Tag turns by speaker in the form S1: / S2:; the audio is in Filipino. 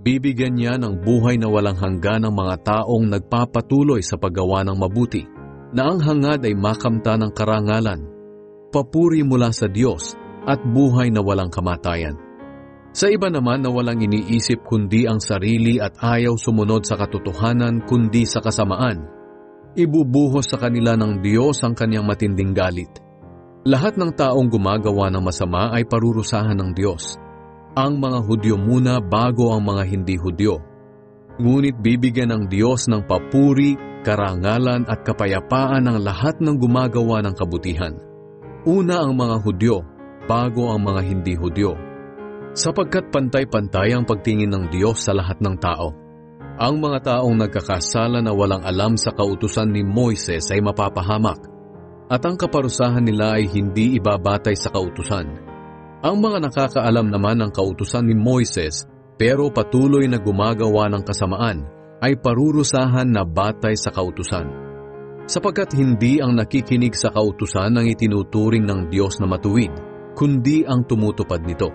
S1: Bibigyan niya ng buhay na walang hanggan ang mga taong nagpapatuloy sa paggawa ng mabuti, na ang hangad ay makamta ng karangalan, papuri mula sa Diyos at buhay na walang kamatayan. Sa iba naman na walang iniisip kundi ang sarili at ayaw sumunod sa katotohanan kundi sa kasamaan, ibubuhos sa kanila ng Diyos ang kanyang matinding galit. Lahat ng taong gumagawa ng masama ay parurusahan ng Diyos. Ang mga Hudyo muna bago ang mga hindi Hudyo. Ngunit bibigyan ng Diyos ng papuri, karangalan at kapayapaan ang lahat ng gumagawa ng kabutihan. Una ang mga Hudyo, bago ang mga hindi Hudyo. Sapagkat pantay-pantay ang pagtingin ng Diyos sa lahat ng tao. Ang mga taong nagkakasala na walang alam sa kautusan ni Moises ay mapapahamak, at ang kaparusahan nila ay hindi ibabatay sa kautusan. Ang mga nakakaalam naman ng kautusan ni Moises pero patuloy na gumagawa ng kasamaan ay parurusahan na batay sa kautusan. Sapagkat hindi ang nakikinig sa kautusan ang itinuturing ng Diyos na matuwid, kundi ang tumutupad nito.